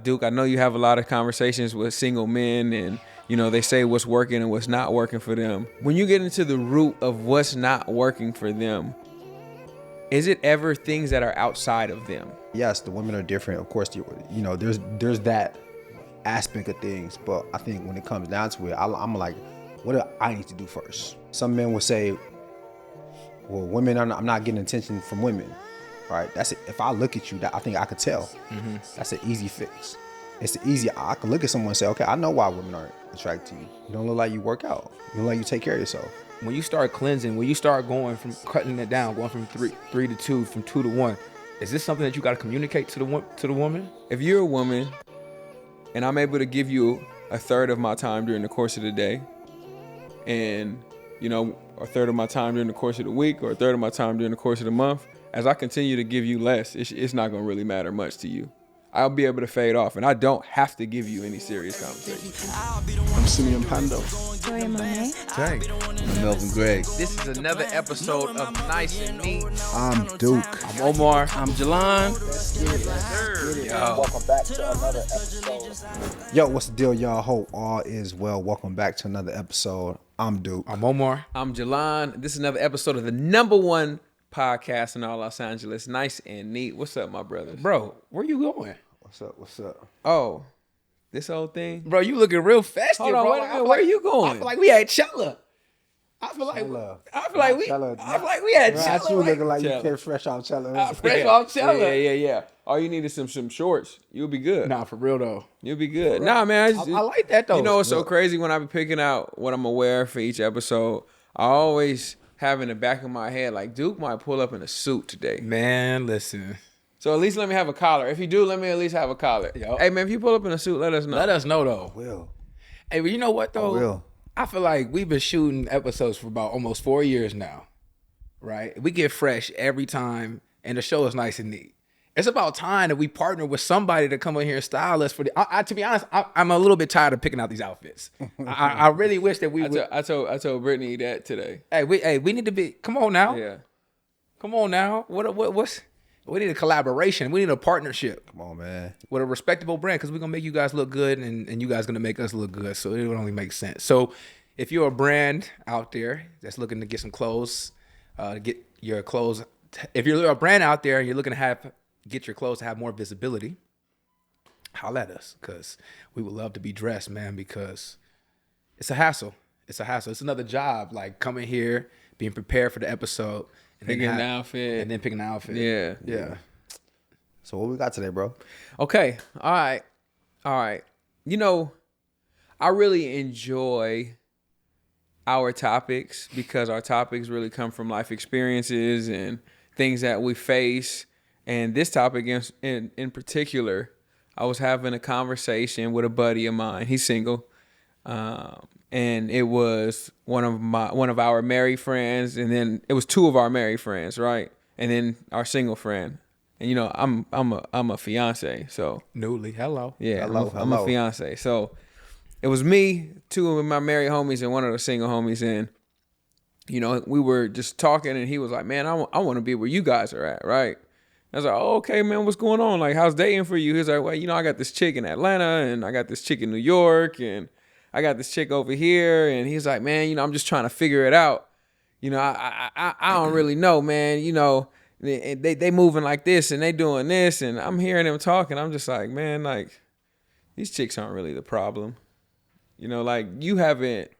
Duke, I know you have a lot of conversations with single men, and they say what's working and what's not working for them. When you get into the root of what's not working for them, is it ever things that are outside of them? Yes, the women are different. Of course, there's that aspect of things, but I think when it comes down to it, I'm like, what do I need to do first? Some men will say, well, women I'm not getting attention from women, right? That's it. If I look at you, I think I could tell. Mm-hmm. That's an easy fix. It's easy. I can look at someone and say, okay, I know why women aren't attracted to you. You don't look like you work out. You look like you take care of yourself. When you start cleansing, when you start going from cutting it down, going from three to two, from 2 to 1, is this something that you got to communicate to the woman? If you're a woman and I'm able to give you a third of my time during the course of the day, and a third of my time during the course of the week, or a third of my time during the course of the month, as I continue to give you less, it's not going to really matter much to you. I'll be able to fade off, and I don't have to give you any serious conversation. I'm Simeon Pando. Victoria Monet. Dang. I'm Melvin Gregg. This is another episode of Nice and Neat. I'm Duke. I'm Omar. I'm Jalon. Welcome back to another episode. Yo, what's the deal, y'all? Hope all is well. Welcome back to another episode. I'm Duke. I'm Omar. I'm Jalon. This is another episode of the #1 podcast in all Los Angeles. Nice and Neat. What's up, my brothers? Bro, where you going? What's up? Oh, this whole thing? Bro, you looking real festive, Hold on, bro. wait a minute. Where are you going? I feel like we had Chella. I feel like we had Chella. Not you looking like Chella. you came fresh off Chella. Fresh off Chella. Yeah. All you need is some shorts. You'll be good. Nah, for real though. You'll be good. Nah, man. I like that though. You know what's so crazy? When I be picking out what I'm gonna wear for each episode, I always have in the back of my head, like, Duke might pull up in a suit today. Man, listen. So at least let me have a collar. If you do, let me at least have a collar. Yo. Hey, man, if you pull up in a suit, let us know. Let us know though. Will. Hey, but you know what though? I will. I feel like we've been shooting episodes for about almost 4 years now, right? We get fresh every time, and the show is nice and neat. It's about time that we partner with somebody to come in here and style us for the. To be honest, I'm a little bit tired of picking out these outfits. I really wish that we would. I told Brittany that today. Hey, we need to be. Come on now. Yeah. Come on now. What's? We need a collaboration. We need a partnership. Come on, man. With a respectable brand, because we're going to make you guys look good, and you guys going to make us look good. So it would only make sense. So if you're a brand out there that's looking to get some clothes, get your clothes. If you're a brand out there and you're looking to get your clothes to have more visibility, holla at us, because we would love to be dressed, man, because it's a hassle. It's another job, like coming here, being prepared for the episode. Picking an outfit. And then picking an outfit. Yeah. So what we got today, bro? Okay. All right. I really enjoy our topics because our topics really come from life experiences and things that we face. And this topic in particular, I was having a conversation with a buddy of mine. He's single. And it was one of our married friends, and then it was 2 of our married friends, right? And then our single friend. And I'm a fiance, so Newly, hello. Yeah, Hello. I'm a fiance. So it was me, 2 of my married homies, and one of the single homies. And we were just talking, and he was like, "Man, I want to be where you guys are at, right?" I was like, "Oh, okay, man, what's going on? Like, how's dating for you?" He's like, "Well, I got this chick in Atlanta, and I got this chick in New York, and I got this chick over here." And he's like, "Man, I'm just trying to figure it out. I don't really know, man. They moving like this and they doing this." And I'm hearing them talking. I'm just like, man, like, these chicks aren't really the problem. Like, you haven't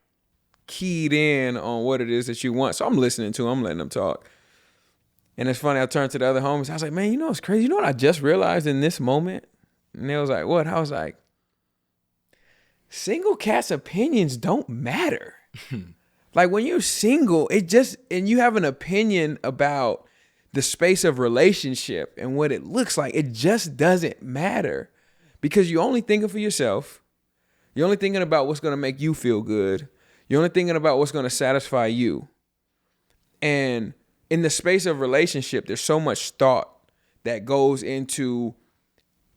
keyed in on what it is that you want. So I'm listening to them. I'm letting them talk. And it's funny, I turned to the other homies. I was like, "Man, it's crazy. You know what I just realized in this moment?" And they was like, "What?" I was like, single cats' opinions don't matter. Like, when you're single, and you have an opinion about the space of relationship and what it looks like, it just doesn't matter, because you're only thinking for yourself. You're only thinking about what's going to make you feel good. You're only thinking about what's going to satisfy you. And in the space of relationship, there's so much thought that goes into,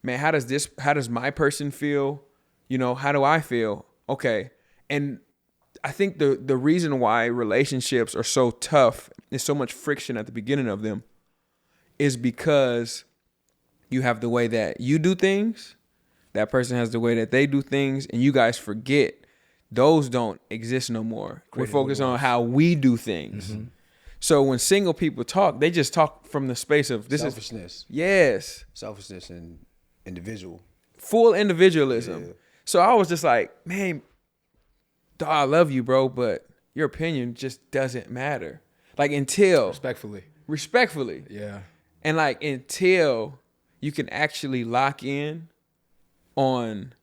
man, how does my person feel? How do I feel? Okay. And I think the reason why relationships are so tough, there's so much friction at the beginning of them, is because you have the way that you do things, That person has the way that they do things, and you guys forget those don't exist no more. We're focused on how we do things. So when single people talk, they just talk from the space of this Selfishness. Yes. Selfishness and individual. Full individualism. Yeah. So I was just like, man, dog, I love you, bro, but your opinion just doesn't matter. Like until respectfully. Yeah. And like until you can actually lock in on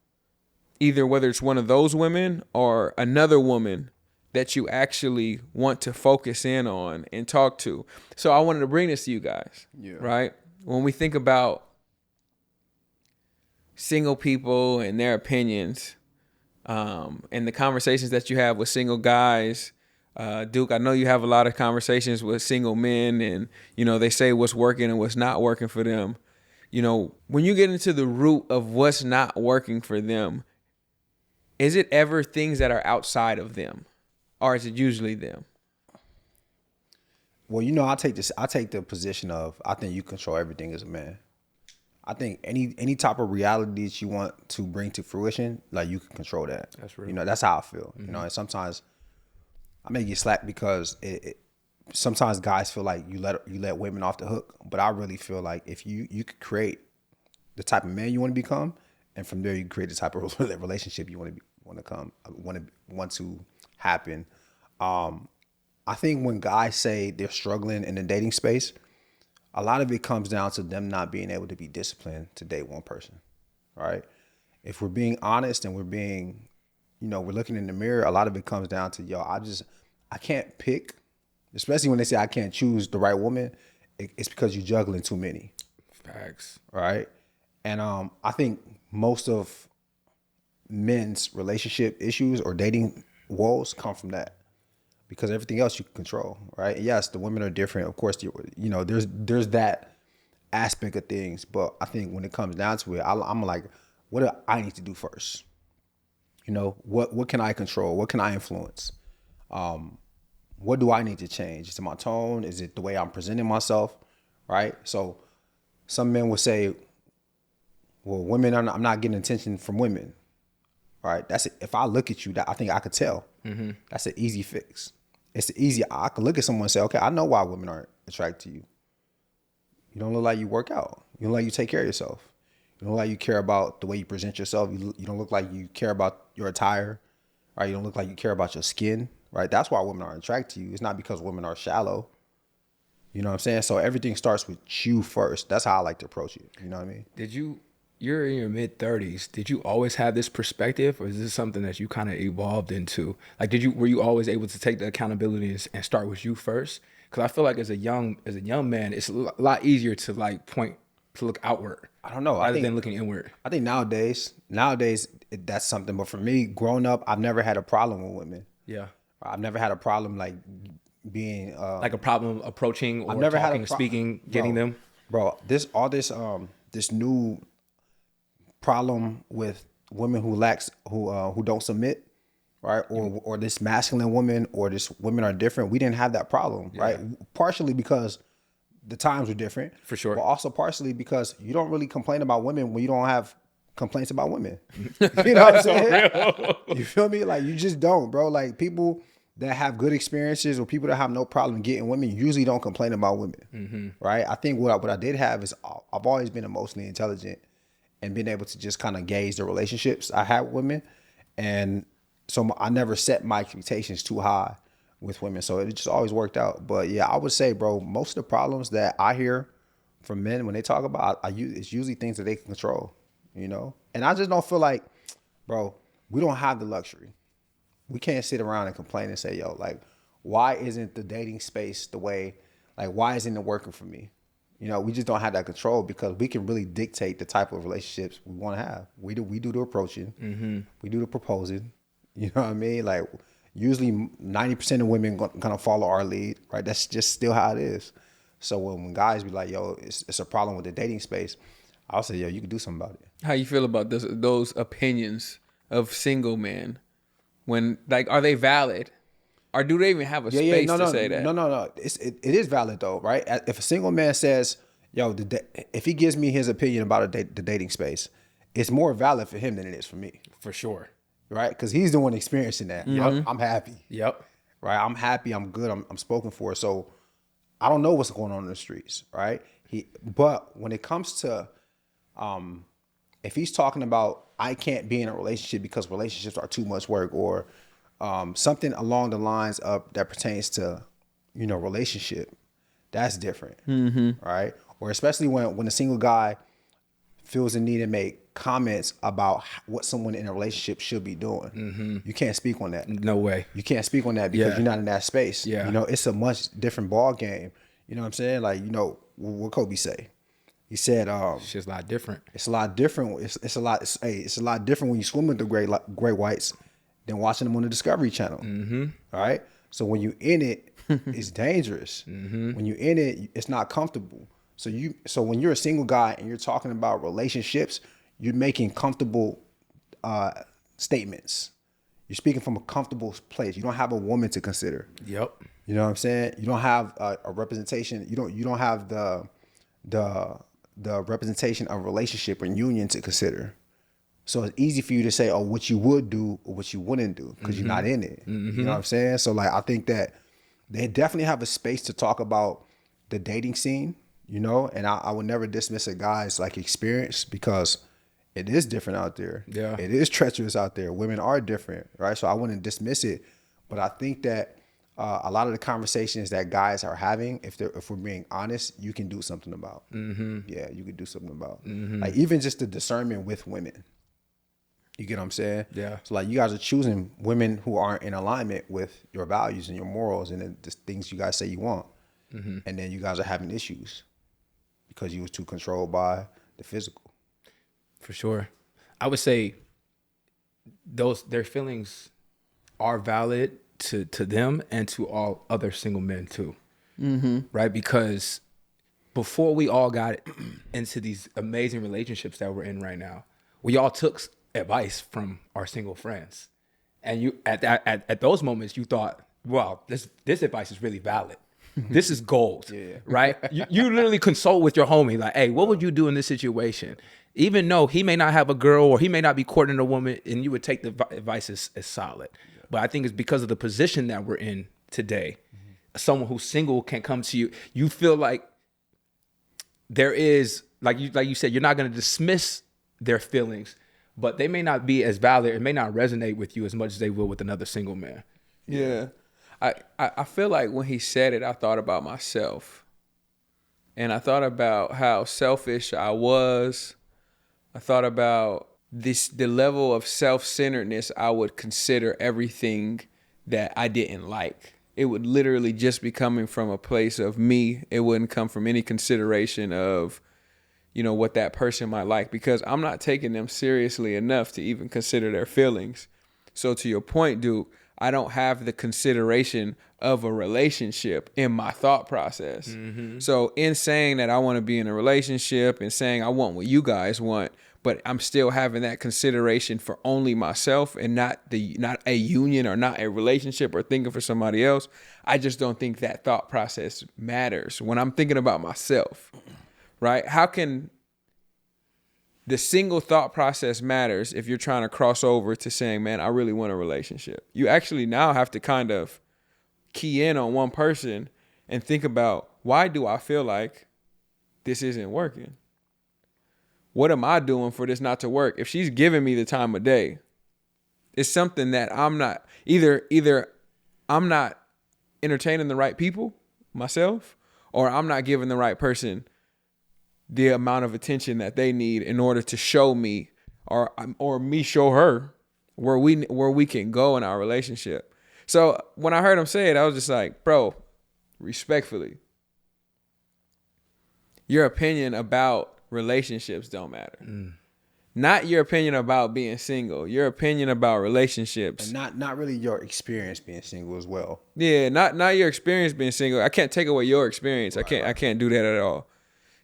either whether it's one of those women or another woman that you actually want to focus in on and talk to. So I wanted to bring this to you guys, right? When we think about single people and their opinions, and the conversations that you have with single guys, Duke, I know you have a lot of conversations with single men, and, you know, they say what's working and what's not working for them. You know, when you get into the root of what's not working for them, is it ever things that are outside of them, or is it usually them? Well, you know, I take the position of, I think you control everything as a man. I think any type of reality that you want to bring to fruition, like, you can control that. That's real. You know, that's how I feel. You know, and sometimes I may get slack because sometimes guys feel like you let women off the hook, but I really feel like if you could create the type of man you want to become, and from there you create the type of relationship you want to happen. I think when guys say they're struggling in the dating space, a lot of it comes down to them not being able to be disciplined to date one person, right? If we're being honest and we're being, you know, we're looking in the mirror, a lot of it comes down to, I can't pick, especially when they say I can't choose the right woman, it's because you're juggling too many. Facts. Right? And I think most of men's relationship issues or dating woes come from that, because everything else you can control, right? And yes, the women are different. Of course, you know, there's that aspect of things, but I think when it comes down to it, I'm like, what do I need to do first? You know, what can I control? What can I influence? What do I need to change? Is it my tone? Is it the way I'm presenting myself? Right? So some men will say, well, women I'm not getting attention from women. Right? That's it. If I look at you, that I think I could tell. Mm-hmm. That's an easy fix. It's easy. I can look at someone and say, okay, I know why women aren't attracted to you. You don't look like you work out. You don't look like you take care of yourself. You don't look like you care about the way you present yourself. You don't look like you care about your attire. Right? You don't look like you care about your skin. Right? That's why women aren't attracted to you. It's not because women are shallow. You know what I'm saying? So everything starts with you first. That's how I like to approach it. You know what I mean? You're in your mid-30s. Did you always have this perspective, or is this something that you kind of evolved into? Like, were you always able to take the accountability and start with you first? Because I feel like as a young man, it's a lot easier to look outward. I don't know. Rather than looking inward. I think nowadays that's something. But for me, growing up, I've never had a problem with women. Yeah. I've never had a problem like being like a problem approaching or I've never talking, had speaking, getting them. Bro, this new problem with women who don't submit, right? Or this masculine woman, or this women are different. We didn't have that problem, right? Partially because the times were different, for sure, but also partially because you don't really complain about women when you don't have complaints about women. You know what I'm saying? You feel me? Like, you just don't, bro. Like, people that have good experiences or people that have no problem getting women usually don't complain about women, right? I think what I did have is I've always been emotionally intelligent and been able to just kind of gauge the relationships I had with women. And so I never set my expectations too high with women. So it just always worked out. But yeah, I would say, bro, most of the problems that I hear from men when they talk about, it's usually things that they can control, you know? And I just don't feel like, bro, we don't have the luxury. We can't sit around and complain and say, yo, like, why isn't the dating space the way, like, why isn't it working for me? You know, we just don't have that control, because we can really dictate the type of relationships we want to have. We do the approaching. We do the proposing. You know what I mean? Like, usually 90% of women gonna follow our lead, right? That's just still how it is. So when guys be like, yo, it's a problem with the dating space, I'll say, yo, you can do something about it. How you feel about those opinions of single men? When, like, are they valid? Or do they even have a space to say that? No. It is valid though, right? If a single man says, yo, if he gives me his opinion about the dating space, it's more valid for him than it is for me, For sure. right? Because he's the one experiencing that. I'm happy, Yep. right? I'm happy. I'm good. I'm spoken for. So I don't know what's going on in the streets, right? But when it comes to, if he's talking about I can't be in a relationship because relationships are too much work, or something along the lines of that pertains to, relationship, that's different, right? Or especially when a single guy feels the need to make comments about what someone in a relationship should be doing. You can't speak on that. No way. You can't speak on that because Yeah. you're not in that space. Yeah. It's a much different ball game. You know what I'm saying? Like, what Kobe say? He said, It's just a lot different. it's a lot different. It's a lot different when you swim with the great whites than watching them on the Discovery Channel. All right. So when you in it, it's dangerous. When you in it, it's not comfortable. So when you're a single guy and you're talking about relationships, you're making comfortable statements. You're speaking from a comfortable place. You don't have a woman to consider. Yep. You know what I'm saying? You don't have a representation. You don't have the representation of relationship and union to consider. So it's easy for you to say, oh, what you would do or what you wouldn't do because you're not in it. You know what I'm saying? So like, I think that they definitely have a space to talk about the dating scene, and I would never dismiss a guy's like experience because it is different out there. Yeah. It is treacherous out there. Women are different, right? So I wouldn't dismiss it, but I think that a lot of the conversations that guys are having, if we're being honest, you can do something about. Yeah, you can do something about. Like even just the discernment with women. You get what I'm saying? Yeah. So like you guys are choosing women who aren't in alignment with your values and your morals and the things you guys say you want. And then you guys are having issues because you was too controlled by the physical. For sure. I would say their feelings are valid to them and to all other single men too. Right? Because before we all got into these amazing relationships that we're in right now, we all took advice from our single friends. And you at those moments you thought, well, this advice is really valid. This is gold, right? You literally consult with your homie, like, hey, what would you do in this situation? Even though he may not have a girl or he may not be courting a woman, and you would take the advice as solid. But I think it's because of the position that we're in today. Someone who's single can come to you. You feel like there is, like you said, you're not going to dismiss their feelings, but they may not be as valid. It may not resonate with you as much as they will with another single man. Yeah. I feel like when he said it, I thought about myself. And I thought about how selfish I was. I thought about the level of self-centeredness I would consider everything that I didn't like. It would literally just be coming from a place of me. It wouldn't come from any consideration of, what that person might like, because I'm not taking them seriously enough to even consider their feelings. So to your point, Duke, I don't have the consideration of a relationship in my thought process. So in saying that I want to be in a relationship and saying I want what you guys want, but I'm still having that consideration for only myself and not a union or not a relationship or thinking for somebody else, I just don't think that thought process matters when I'm thinking about myself, right? How can the single thought process matters if you're trying to cross over to saying, man, I really want a relationship? You actually now have to kind of key in on one person and think about, why do I feel like this isn't working? What am I doing for this not to work? If she's giving me the time of day, it's something that I'm not, either I'm not entertaining the right people myself, or I'm not giving the right person the amount of attention that they need in order to show me or me show her where we can go in our relationship. So when I heard him say it, I was just like, bro, respectfully, your opinion about relationships don't matter. Not your opinion about being single, your opinion about relationships. And not really your experience being single as well. Yeah, not your experience being single. I can't take away your experience. I can't do that at all.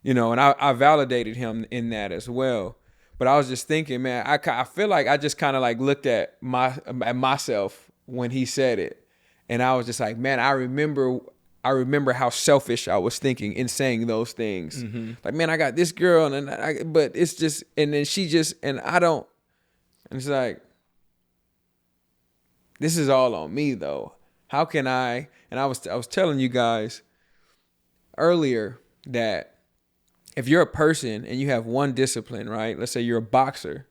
And I validated him in that as well. But I was just thinking, man, I feel like I just kind of like looked at myself when he said it. And I was just like, man, I remember I remember how selfish I was thinking in saying those things. Like, man, I got this girl, but it's just, and then she just, and I don't, and it's like, this is all on me though. How can I? And I was telling you guys earlier that if you're a person and you have one discipline, right? Let's say you're a boxer,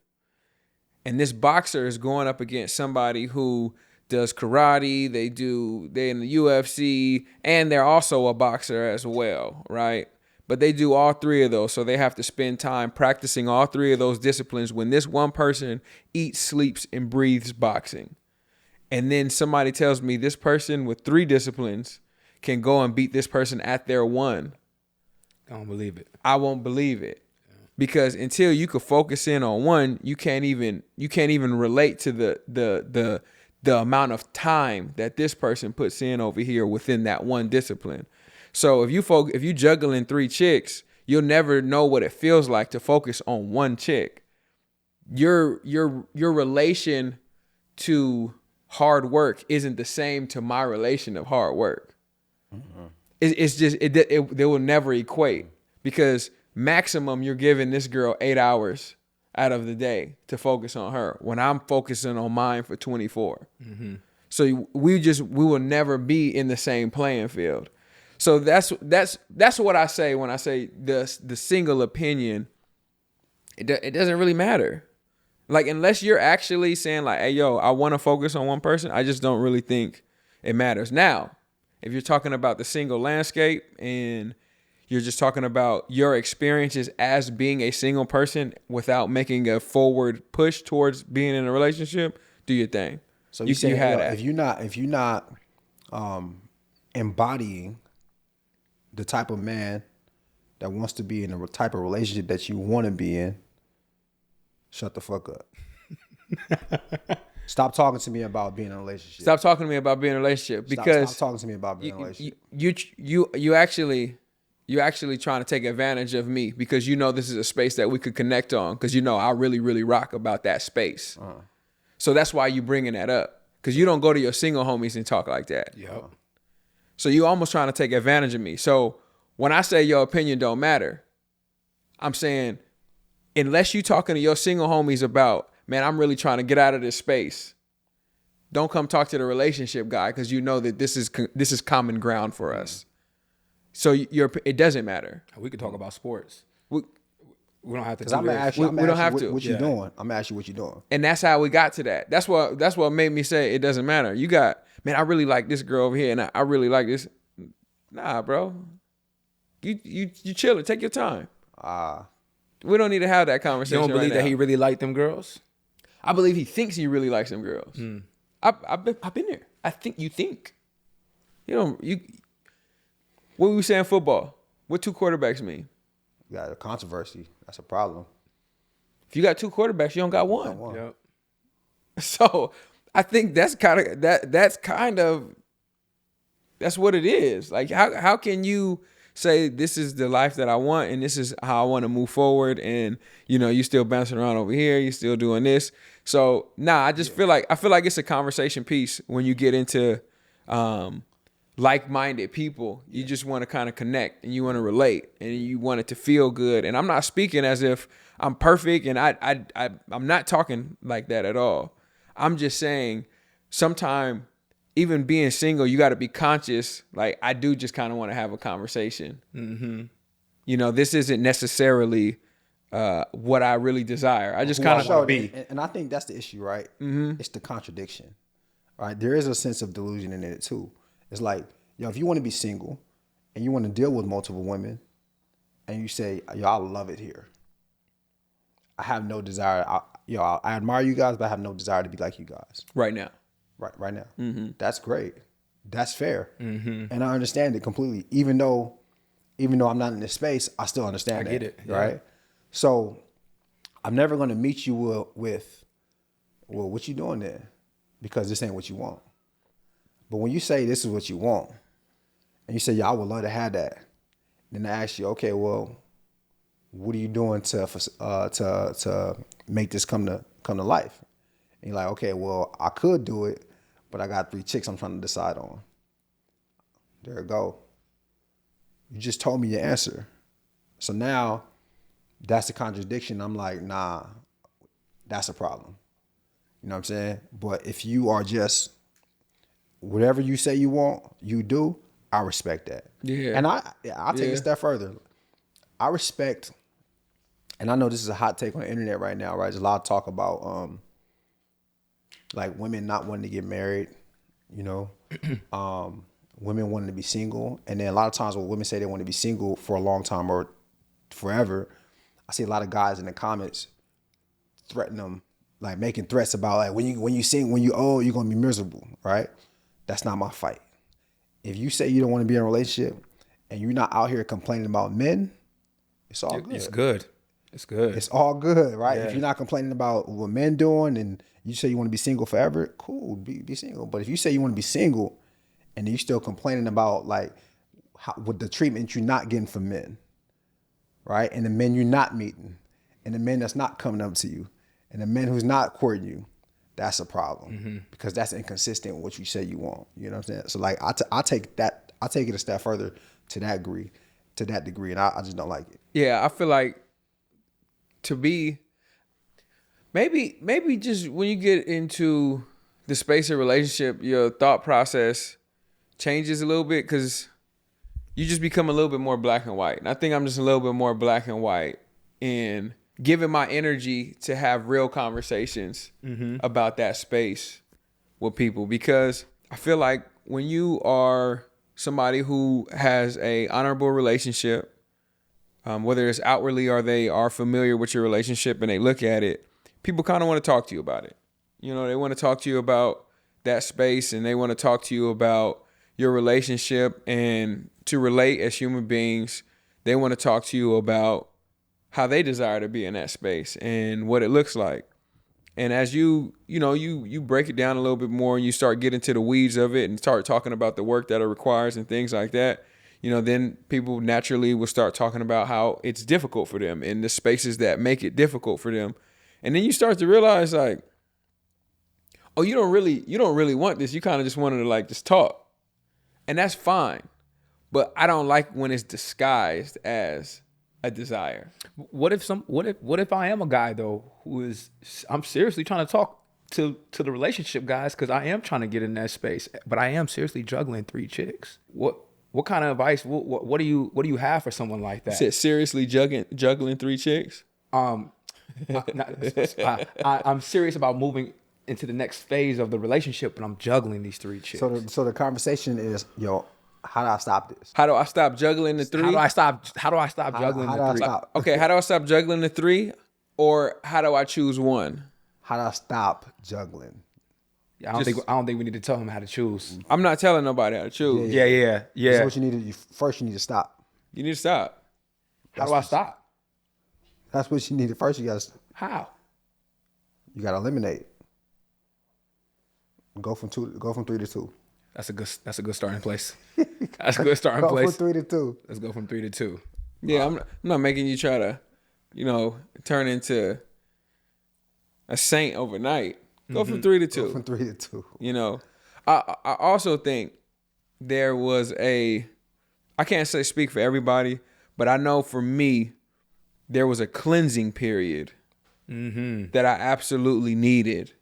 and this boxer is going up against somebody who does karate, they're in the UFC, and they're also a boxer as well, right? But they do all three of those, so they have to spend time practicing all three of those disciplines when this one person eats, sleeps, and breathes boxing. And then somebody tells me this person with 3 disciplines can go and beat this person at their one. I don't believe it. I won't believe it. Because until you could focus in on one, you can't even relate to the amount of time that this person puts in over here within that one discipline. So if you juggling 3 chicks, you'll never know what it feels like to focus on one chick. Your relation to hard work isn't the same to my relation of hard work. It's just they will never equate, because maximum you're giving this girl 8 hours out of the day to focus on her when I'm focusing on mine for 24. So we will never be in the same playing field. So that's what I say when I say the single opinion. It doesn't really matter. Like, unless you're actually saying like, hey, yo, I want to focus on one person, I just don't really think it matters. Now, if you're talking about the single landscape and you're just talking about your experiences as being a single person without making a forward push towards being in a relationship, do your thing. So you say, if you're not embodying the type of man that wants to be in a type of relationship that you want to be in, shut the fuck up. Stop talking to me about being in a relationship. Stop talking to me about being in a relationship, because stop talking to me about being in a relationship. You actually trying to take advantage of me, because you know this is a space that we could connect on, because you know I really, really rock about that space. So that's why you bringing that up, because you don't go to your single homies and talk like that. Yep. So you almost trying to take advantage of me. So when I say your opinion don't matter, I'm saying, unless you talking to your single homies about, man, I'm really trying to get out of this space, don't come talk to the relationship guy, because you know that this is common ground for us. So it doesn't matter. We could talk about sports. We don't have to. Because I'm gonna ask you. We don't have to. What you doing? I'm gonna ask you what you doing. And that's how we got to that. That's what made me say it doesn't matter. You got, man, I really like this girl over here, and I really like this. Nah, bro. You chill it. Take your time. We don't need to have that conversation. You don't believe right that now. he really liked them girls? I believe he thinks he really likes them girls. I've been there. I think you think. What we say in football? What 2 quarterbacks mean? You got a controversy. That's a problem. If you got 2 quarterbacks, you don't got one. Yep. So I think that's what it is. Like, how can you say this is the life that I want and this is how I want to move forward, and you still bouncing around over here, you still doing this. So I just feel like it's a conversation piece when you get into like-minded people. You just want to kind of connect and you want to relate and you want it to feel good. And I'm not speaking as if I'm perfect, and I'm not talking like that at all. I'm just saying sometime, even being single, you got to be conscious. Like, I do just kind of want to have a conversation. This isn't necessarily what I really desire. I just kind of want to be. And I think that's the issue, right? It's the contradiction, right? There is a sense of delusion in it too. It's like, if you want to be single and you want to deal with multiple women, and you say, I love it here. I have no desire. I admire you guys, but I have no desire to be like you guys. Right now. Right now. That's great. That's fair. And I understand it completely. Even though I'm not in this space, I still understand I get it. Yeah. Right? So I'm never going to meet you with, well, what you doing there? Because this ain't what you want. But when you say this is what you want, and you say, I would love to have that, then I ask you, okay, well, what are you doing to make this come to life? And you're like, okay, well, I could do it, but I got 3 chicks I'm trying to decide on. There it go. You just told me your answer. So now that's the contradiction. I'm like, nah, that's a problem. You know what I'm saying? But if you are just whatever you say you want, you do, I respect that. Yeah. And I'll take it a step further. I respect, and I know this is a hot take on the internet right now, right? There's a lot of talk about like women not wanting to get married, you know, women wanting to be single. And then a lot of times when women say they want to be single for a long time or forever, I see a lot of guys in the comments threaten them, like making threats about like when you old, you're gonna be miserable, right? That's not my fight. If you say you don't want to be in a relationship and you're not out here complaining about men, it's all good. It's good. It's good. It's all good, right? Yeah. If you're not complaining about what men doing and you say you want to be single forever, cool, be single. But if you say you want to be single and you're still complaining about like with the treatment you're not getting from men, right? And the men you're not meeting, and the men that's not coming up to you, and the men who's not courting you, that's a problem because that's inconsistent with what you say you want. You know what I'm saying? So like I take it a step further to that degree, and I just don't like it. Yeah, I feel like to be maybe just when you get into the space of relationship, your thought process changes a little bit because you just become a little bit more black and white. And I think I'm just a little bit more black and white in giving my energy to have real conversations about that space with people, because I feel like when you are somebody who has a honorable relationship, whether it's outwardly or they are familiar with your relationship and they look at it, people kind of want to talk to you about it. You know, they want to talk to you about that space and they want to talk to you about your relationship, and to relate as human beings, they want to talk to you about how they desire to be in that space and what it looks like. And as you break it down a little bit more and you start getting to the weeds of it and start talking about the work that it requires and things like that, you know, then people naturally will start talking about how it's difficult for them and the spaces that make it difficult for them. And then you start to realize like, oh, you don't really want this. You kind of just wanted to like just talk. And that's fine. But I don't like when it's disguised as a desire. What if I am a guy though I'm seriously trying to talk to the relationship guys because I am trying to get in that space, but I am seriously juggling 3 chicks. What kind of advice? What do you have for someone like that? You said seriously juggling 3 chicks? I'm serious about moving into the next phase of the relationship, but I'm juggling these 3 chicks. So the conversation is, how do I stop this? How do I stop juggling the 3? How do I stop juggling how the do I 3? stop? Okay, how do I stop juggling the 3? Or how do I choose one? How do I stop juggling? I don't think we need to tell him how to choose. I'm not telling nobody how to choose. Yeah. This is what you need to first. You need to stop. You need to stop. How do I stop? That's what you need to first. You got to eliminate. Go from 3 to 2. That's a good starting place. That's a good starting place. Go from 3 to 2. Let's go from 3 to 2. Yeah, I'm not making you try to, turn into a saint overnight. Go from 3 to 2. Go from 3 to 2. I also think there was I can't say speak for everybody, but I know for me, there was a cleansing period that I absolutely needed.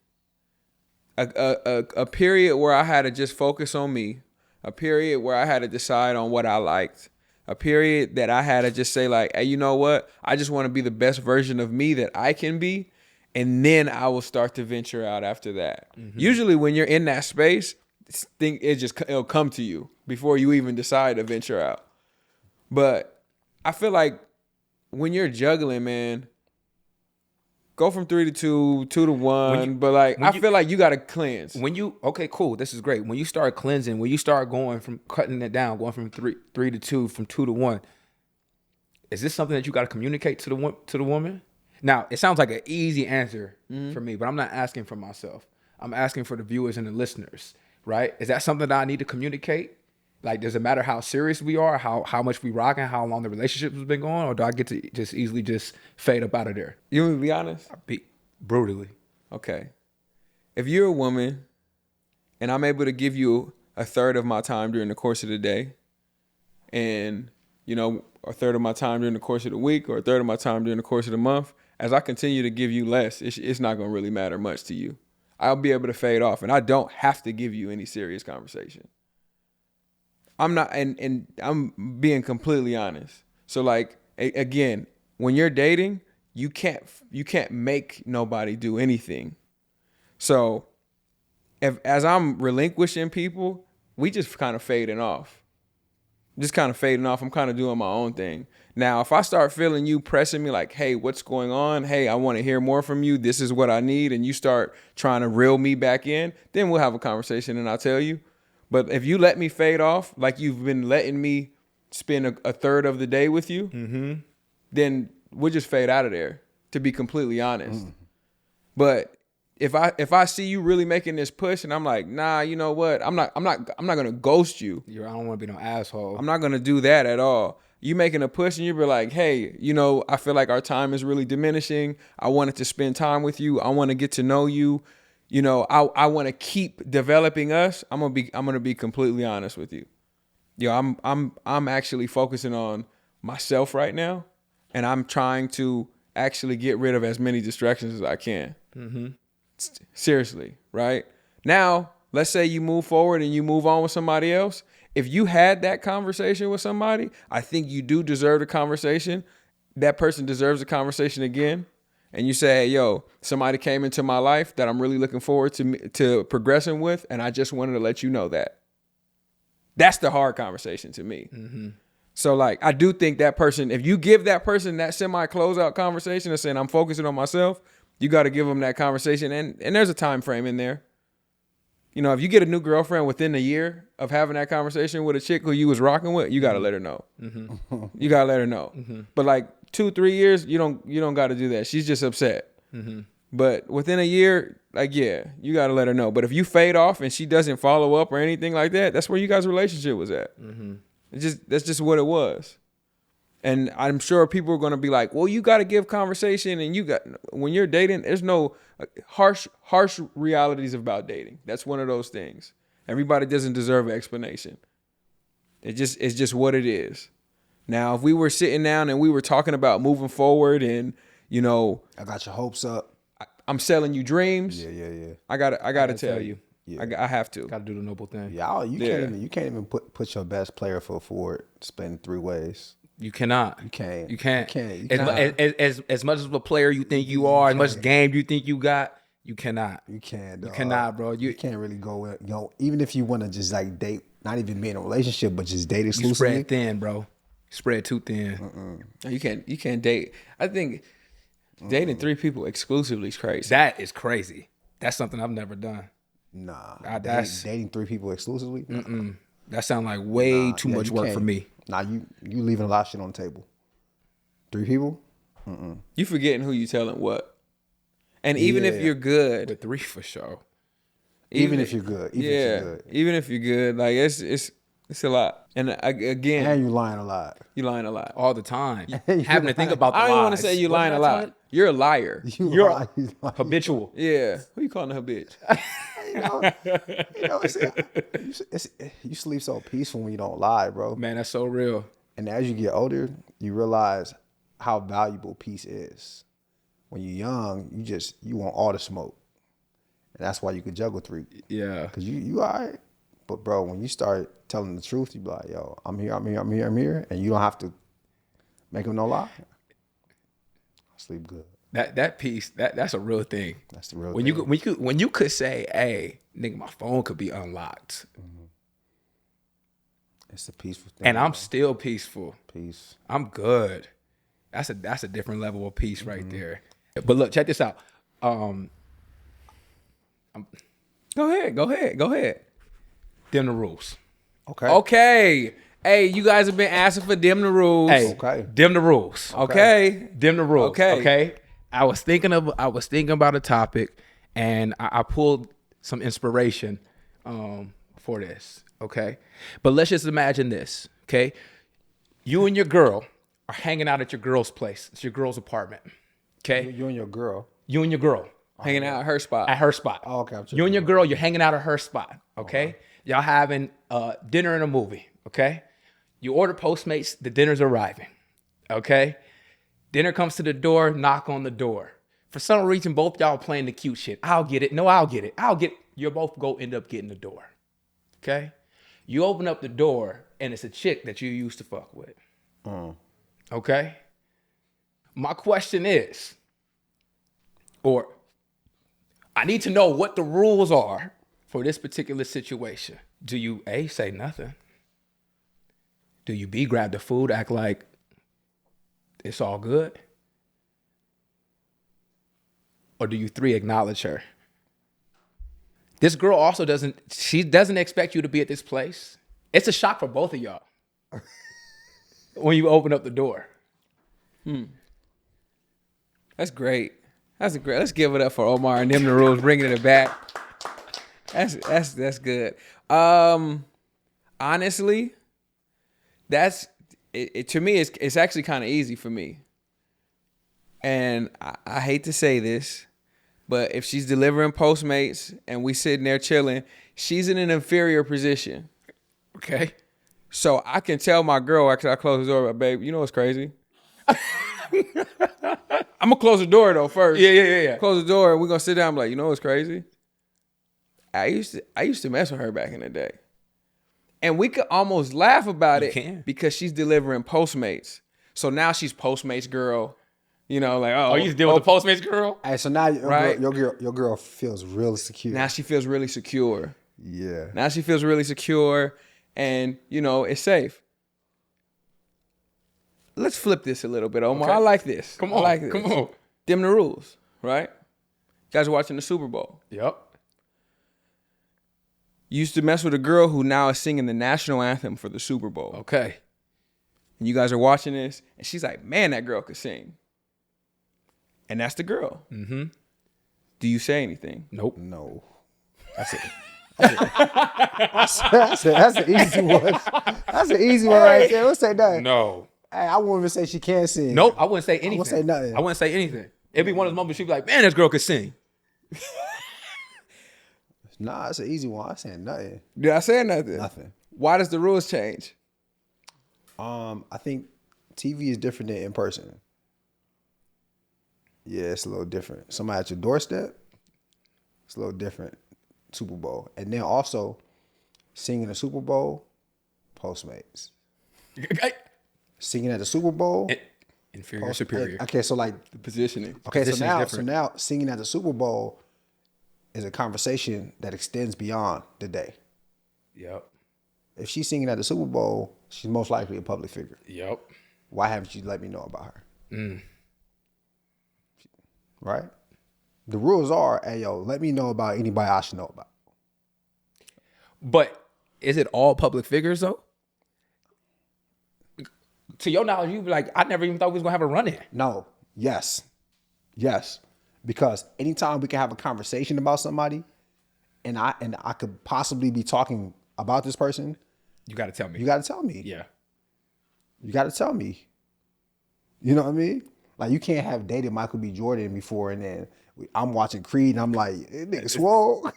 A period where I had to just focus on me, a period where I had to decide on what I liked, a period that I had to just say like, hey, you know what? I just want to be the best version of me that I can be. And then I will start to venture out after that. Usually when you're in that space, it'll come to you before you even decide to venture out. But I feel like when you're juggling, man, go from 3 to 2, 2 to 1. But I feel like you got to cleanse. Okay, cool. This is great. When you start cleansing, when you start going from cutting it down, going from 3 to 2, from 2 to 1, is this something that you got to communicate to the woman? Now, it sounds like an easy answer for me, but I'm not asking for myself. I'm asking for the viewers and the listeners, right? Is that something that I need to communicate? Like, does it matter how serious we are, how much we rocking, how long the relationship has been going, or do I get to just easily just fade up out of there? You want me to be honest? Brutally. Okay. If you're a woman and I'm able to give you a third of my time during the course of the day, and you know, a third of my time during the course of the week or a third of my time during the course of the month, as I continue to give you less, it's not going to really matter much to you. I'll be able to fade off, and I don't have to give you any serious conversation. I'm not, and I'm being completely honest. So like, again, when you're dating, you can't make nobody do anything. So as I'm relinquishing people, we just kind of fading off. I'm kind of doing my own thing. Now, if I start feeling you pressing me like, hey, what's going on? Hey, I want to hear more from you. This is what I need. And you start trying to reel me back in, then we'll have a conversation and I'll tell you. But if you let me fade off, like you've been letting me spend a third of the day with you, then we'll just fade out of there, to be completely honest. But if I see you really making this push and I'm like, nah, you know what? I'm not gonna ghost you. I don't want to be no asshole. I'm not gonna do that at all. You making a push and you be like, hey, you know, I feel like our time is really diminishing. I wanted to spend time with you. I want to get to know you. You know, I want to keep developing us. I'm gonna be completely honest with you. Yo, I'm actually focusing on myself right now, and I'm trying to actually get rid of as many distractions as I can. Seriously, right? Now, let's say you move forward and you move on with somebody else. If you had that conversation with somebody, I think you do deserve the conversation. That person deserves a conversation again. And you say, hey, yo, somebody came into my life that I'm really looking forward to progressing with, and I just wanted to let you know that. That's the hard conversation to me. So, like, I do think that person, if you give that person that semi-closeout conversation and saying, I'm focusing on myself, you got to give them that conversation. And there's a time frame in there. You know, if you get a new girlfriend within a year of having that conversation with a chick who you was rocking with, you got to let her know. You got to let her know. But like 2-3 years, you don't got to do that. She's just upset. But within a year, like, yeah, you got to let her know. But if you fade off and she doesn't follow up or anything like that, that's where you guys' relationship was at. That's just what it was. And I'm sure people are going to be like, well, you got to give conversation, and when you're dating, there's no harsh realities about dating. That's one of those things. Everybody doesn't deserve an explanation. It's just what it is. Now, if we were sitting down and we were talking about moving forward and, you know, I got your hopes up. I'm selling you dreams. Yeah. I gotta tell you. Yeah. I have to. Got to do the noble thing. Yeah, you can't even put your best player foot forward, split 3 ways. You cannot. You can't. You can't. You As much as a player you think you are, as much game you think you got, you cannot. You can't. You cannot, bro. You can't really go. You know, even if you want to just like date, not even be in a relationship, but just date exclusively. You spread thin, bro. Spread too thin. You can't date. I think dating 3 people exclusively is crazy. That is crazy. That's something I've never done. Nah, that's dating 3 people exclusively. That sounds like way too much work for me. Nah, you leaving a lot of shit on the table. 3 people. You forgetting who you telling what. And even if you're good, With 3 for sure. Even if you're good. Even if you're good, like it's a lot. And again, And you lying a lot. you lying a lot. All the time. Having to think about the I don't want to lies. say you What lying a did I lot. tell you? You're a liar. You're lying. habitual. Yeah. Who you calling a bitch? You sleep so peaceful when you don't lie, bro. Man, that's so real. And as you get older, you realize how valuable peace is. When you're young, you want all the smoke. And that's why you could juggle 3. Yeah. Cause you all right. But bro, when you start telling the truth, you be like, yo, I'm here. And you don't have to make them no lie. Sleep good. That piece, that's a real thing. That's the real when thing. When you could say, hey, nigga, my phone could be unlocked. It's a peaceful thing. And I'm still peaceful. Peace. I'm good. That's a different level of peace right there. But look, check this out. Go ahead. Them the rules. Okay. Hey, you guys have been asking for them the rules. Hey, Okay. them the rules. Okay. Them the rules. Okay. Okay. I was thinking about a topic, and I pulled some inspiration for this. Okay. But let's just imagine this. Okay. You and your girl are hanging out at your girl's place. It's your girl's apartment. Okay. You and your girl. You and your girl Hanging out at her spot. at her spot. Oh, okay. You and your girl, you're hanging out at her spot. Okay. Y'all having dinner and a movie. Okay. You order Postmates, the dinner's arriving. Okay? Dinner comes to the door, knock on the door. For some reason, both y'all playing the cute shit. I'll get it. No, I'll get it. I'll get it. You'll both go end up getting the door. Okay? You open up the door, and it's a chick that you used to fuck with. Okay? My question is, or I need to know what the rules are for this particular situation. Do you A, say nothing? Do you B, grab the food, act like it's all good? Or do you 3, acknowledge her? This girl also doesn't expect you to be at this place. It's a shock for both of y'all when you open up the door. That's great. That's great. Let's give it up for Omar and them the rules, bringing it back. That's good. Honestly, that's it. To me, it's actually kind of easy for me. And I hate to say this, but if she's delivering Postmates and we sitting there chilling, she's in an inferior position. Okay. So I can tell my girl after I close the door, babe, you know what's crazy? I'm gonna close the door though first. Yeah. Close the door and we're gonna sit down and be like, you know what's crazy? I used to mess with her back in the day. And we could almost laugh about it because she's delivering Postmates. So now she's Postmates girl. You know, like, Oh, you deal with the Postmates girl? Hey, so now Right. your girl feels really secure. now she feels really secure. Yeah. Now she feels really secure and, you know, it's safe. Let's flip this a little bit, Omar. Okay. I like this. Come I on. like this. Come on. Them the rules, right? You guys are watching the Super Bowl. Yep. You used to mess with a girl who now is singing the national anthem for the Super Bowl. Okay. And you guys are watching this, and she's like, man, that girl could sing. And that's the girl. Mm-hmm. Do you say anything? Nope. No. That's an easy one. That's an easy one right there. Let's say that. No. Hey, I won't even say she can't sing. Nope. I wouldn't say anything. wouldn't say nothing. I wouldn't say anything. It'd be one of those moments she'd be like, man, this girl could sing. Nah, it's an easy one. I saying nothing. Did I say nothing? Nothing. Why does the rules change? I think TV is different than in person. Yeah, it's a little different. Somebody at your doorstep, it's a little different. Super Bowl. And then also, singing the Super Bowl, Postmates. Singing at the Super Bowl, Inferior, superior. Okay, so like, The positioning. okay, so Position is now, different. singing at the Super Bowl is a conversation that extends beyond the day. Yep. If she's singing at the Super Bowl, she's most likely a public figure. Yep. Why haven't you let me know about her? Right? The rules are, hey, yo, let me know about anybody I should know about. But is it all public figures though? To your knowledge, you be like, I never even thought we was gonna have a run-in. No. Yes. Because anytime we can have a conversation about somebody and I could possibly be talking about this person, You gotta tell me. you got to tell me. Yeah. You got to tell me. You know what I mean? Like, you can't have dated Michael B. Jordan before and then I'm watching Creed and I'm like, nigga swole.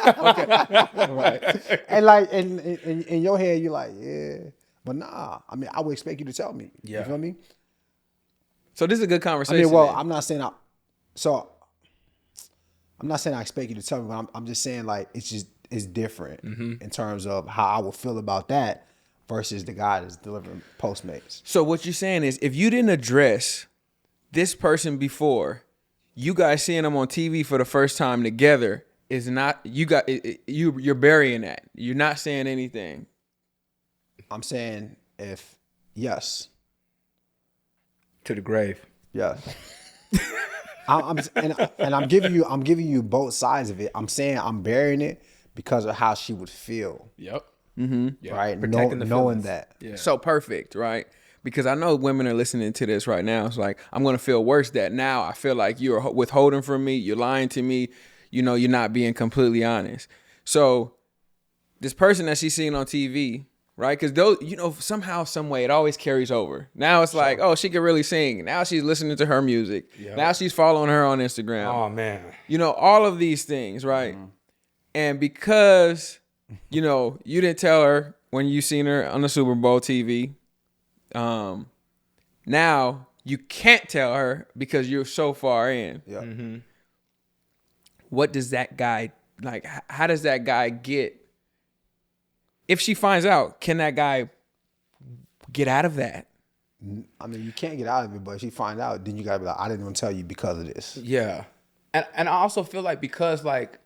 Right. And like, in your head, you're like, yeah. But nah, I mean, I would expect you to tell me. Yeah. You feel me? So this is a good I conversation. mean, well, then. I'm not saying I expect you to tell me, but I'm just saying, like, it's different in terms of how I would feel about that versus the guy that's delivering Postmates. So what you're saying is, if you didn't address this person before, you guys seeing them on TV for the first time together is not, you're burying that. You're not saying anything. I'm saying yes. To the grave. Yes. I'm giving you both sides of it. I'm saying I'm burying it because of how she would feel. Yep. Yep. Right? Protecting the Knowing feelings. that. Yeah. So perfect, right? Because I know women are listening to this right now. It's like, I'm going to feel worse that now I feel like you're withholding from me. You're lying to me. You know, you're not being completely honest. So this person that she's seeing on TV, right? Because those, you know, somehow, some way, it always carries over. Now it's like, oh, she can really sing. Now she's listening to her music. Yep. Now she's following her on Instagram. Oh man. You know, all of these things, right? And because, you know, you didn't tell her when you seen her on the Super Bowl TV. Now you can't tell her because you're so far in. Yeah. Mm-hmm. What does that guy like? How does that guy get? If she finds out, can that guy get out of that? I mean, you can't get out of it, but if you find out, then you gotta be like, I didn't even tell you because of this. Yeah. And I also feel like because like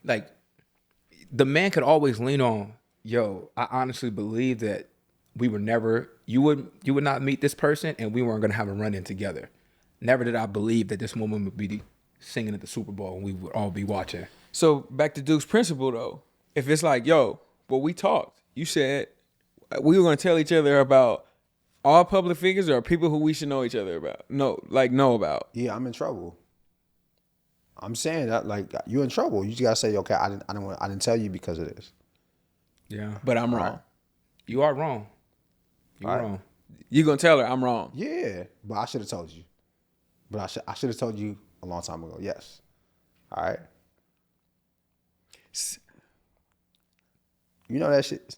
the man could always lean on, yo, I honestly believe that we were never, you would not meet this person and we weren't gonna have a run in together. Never did I believe that this woman would be singing at the Super Bowl and we would all be watching. So back to Duke's principle though. If it's like, yo, but we talked. You said we were gonna tell each other about all public figures or people who we should know each other about. Know about. Yeah, I'm in trouble. I'm saying that like you're in trouble. You just gotta say, okay, I didn't tell you because of this. Yeah. But I'm All wrong. right. You are wrong. You're All right. wrong. You gonna tell her I'm wrong. Yeah, but I should have told you. But I should have told you a long time ago. Yes. All right. You know that shit.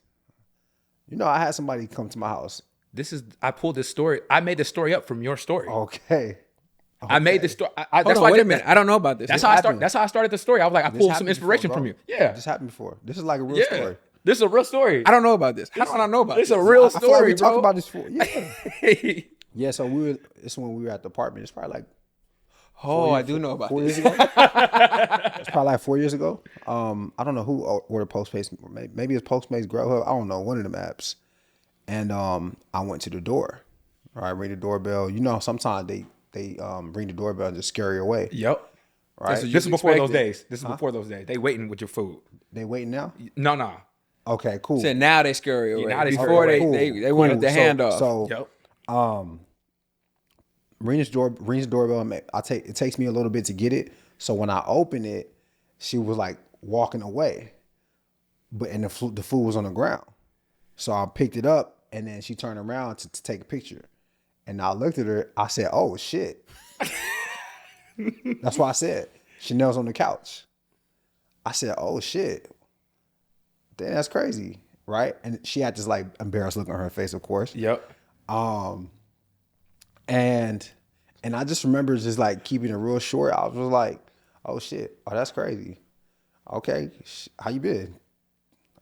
You know I had somebody come to my house. I pulled this story. I made this story up from your story. Okay. I made this story. Hold That's on, why wait a minute. I don't know about this. That's This how I happened. That's how I started the story. I was like, I This pulled some happened inspiration before, from bro. you. Yeah. This happened before. This is like a real Yeah. story. This is a real story. I don't know about this. How do I not know about It's this? a real I feel like story, we bro. talked about this before. Yeah. Yeah, so it's when we were at the apartment. It's probably like Oh, I do know about 4 this. years ago. It's probably like 4 years ago. I don't know who ordered Postmates. Maybe it's Postmates, Grubhub. I don't know, one of them apps. And I went to the door. All right, ring the doorbell. You know, sometimes they ring the doorbell and just scare you away. Yep. Right? This This is before those expected. days. This is before those days. They waiting with your food. They waiting now? No. Okay, cool. Said now they scurry away. now they scurry Before away. they wanted the So- handoff. So Yep. rings the doorbell. It takes me a little bit to get it. So when I open it, she was like walking away, and the food was on the ground. So I picked it up, and then she turned around to take a picture, and I looked at her. I said, "Oh shit!" That's what I said. Chanel's on the couch. I said, "Oh shit!" Damn, that's crazy, right? And she had this like embarrassed look on her face, of course. Yep. And I just remember just like keeping it real short. I was like, oh shit, oh that's crazy. Okay, how you been?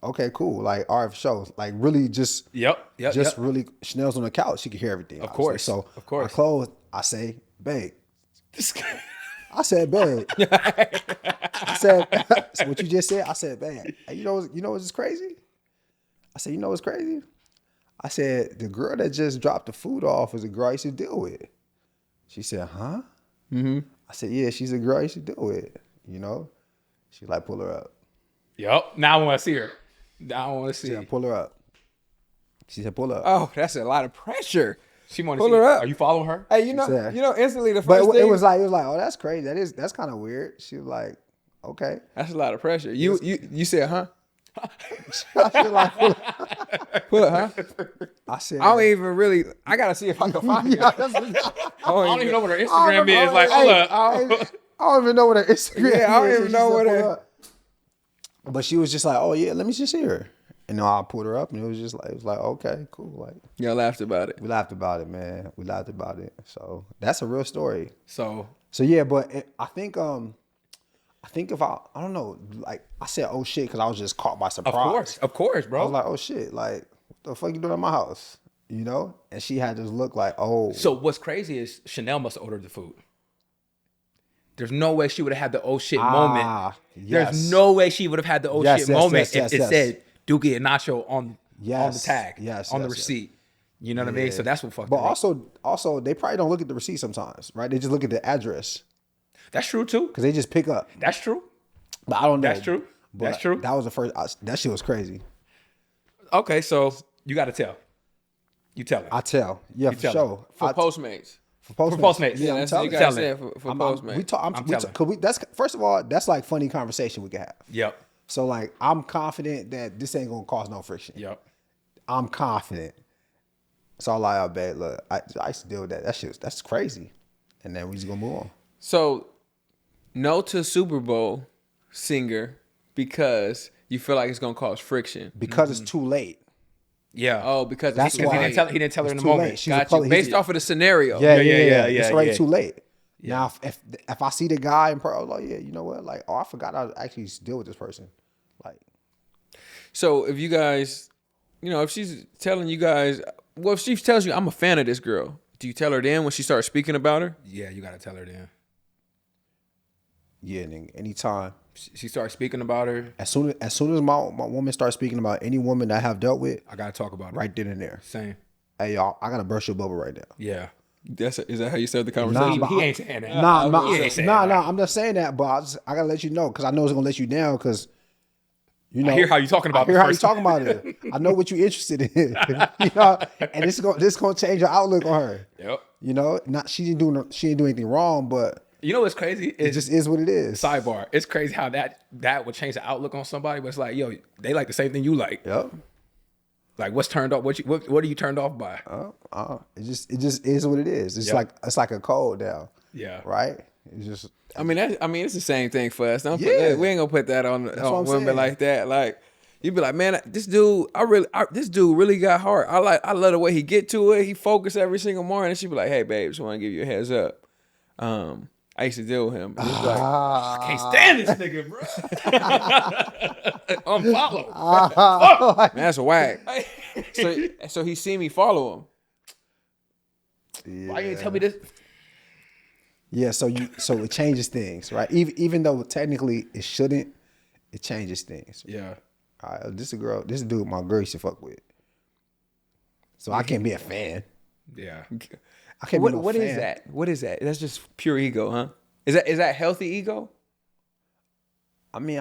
Okay, cool. Like, all right, for sure. Like really just really Chanel's on the couch. She could hear everything. Of obviously. course, So of course. I closed. I say, babe. I said, babe. I said, so what you just said, I said, babe. Hey, you know what's crazy? I said, you know what's crazy? I said, the girl that just dropped the food off is a girl I used to deal with. She said, huh? Mm-hmm. I said, yeah, she's a girl I used to deal with. You know? She like, pull her up. Yep. Now I want to see her. Now I want to see. She said, pull her up. She said, pull up. Oh, that's a lot of pressure. She want to Pull see her up. Are you following her? Hey, you know, said- instantly the But first it thing was like, oh, that's crazy. That's kind of weird. She was like, okay. that's a lot of pressure. You said, huh? I feel like, Pull up, huh? I said, I don't even really. I gotta see if I can find it. yeah, I I don't even know what her I Instagram don't is. know. Like, Hey, hold up. I don't even know what her Instagram is. Yeah, I don't even She know said, what pull her- up. But she was just like, oh yeah, let me just see her. And then I pulled her up, and it was like, okay, cool. Like Y'all laughed about it. we laughed about it, man. We laughed about it. So that's a real story. So So yeah, but I think if I don't know, like I said, oh shit, because I was just caught by surprise. of course, I bro. was like, oh shit, like what the fuck you doing at my house? You know? And she had this look like, oh. So what's crazy is Chanel must have ordered the food. There's no way she would have had the oh shit moment. Yes. There's no way she would have had the oh Yes, shit yes, moment yes, if yes, it said Dookie and Nacho on the Yes, tag, yes, on the yes, yes. receipt. You know what I mean? So that's what fucked But it up. also, they probably don't look at the receipt sometimes, right? They just look at the address That's true too. because they just pick up. That's true. But I don't know. That's true. But That's true. That was the first. That shit was crazy. Okay, so you got to tell. You tell it. I tell. Yeah, for tell sure. For Postmates. For Postmates. For Postmates. Yeah, Yeah, I'm that's what telling you you. guys Tell it. said for Postmates. telling. That's first of all, that's like funny conversation we could have. Yep. So like, I'm confident that this ain't gonna cause no friction. Yep. I'm confident. So I'm like, I bet. Look, I used to deal with that. That's crazy. And then we just gonna move on. So, no to Super Bowl singer because you feel like it's gonna cause friction. Because it's too late. Yeah. Oh, because That's because why. he didn't tell her in It's the too moment. late. She's got a you. Based off of the scenario. Yeah. yeah, It's already yeah. too late. Now, if I see the guy in pro, like, yeah, you know what? Like, oh, I forgot I actually deal with this person. Like, So if you guys, if she's telling you guys, well, if she tells you, I'm a fan of this girl, do you tell her then when she starts speaking about her? Yeah, you gotta tell her then. yeah, nigga, anytime. She starts speaking about her. As soon as my woman starts speaking about any woman that I have dealt with, I gotta talk about her. right then and there. Same. Hey, y'all, I gotta burst your bubble right now. Yeah. Is that how you start the conversation? Nah, He ain't saying that. Nah, He ain't saying that. I'm just saying that, but I gotta let you know because I know it's gonna let you down because I hear how you talking about I hear this how you person. talking about it. I know what you're interested in. And this is gonna change your outlook on her. Yep. She didn't do anything wrong, but You know what's crazy? it just is what it is. Sidebar. It's crazy how that would change the outlook on somebody, but it's like, yo, they like the same thing you like. Yep. Like, what's turned off? What are you turned off by? It just is what it is. It's like a code now. Yeah. Right. It's just. I mean, it's the same thing for us. Yeah. We ain't gonna put that on what I'm women saying. like that. Like, you be like, man, this dude really got heart. I love the way he get to it. He focus every single morning. And she be like, hey, babe, just want to give you a heads up. I used to deal with him. And it's like, I can't stand this nigga, bro. Unfollow. man, that's a whack. So he see me follow him. Why you ain't tell me this? Yeah, so it changes things, right? Even though technically it shouldn't, it changes things. Yeah. All right, this dude my girl used to fuck with. So I can't be a fan. Yeah. I can't be no What fan. is that? What is that? That's just pure ego, huh? Is that healthy ego? I mean,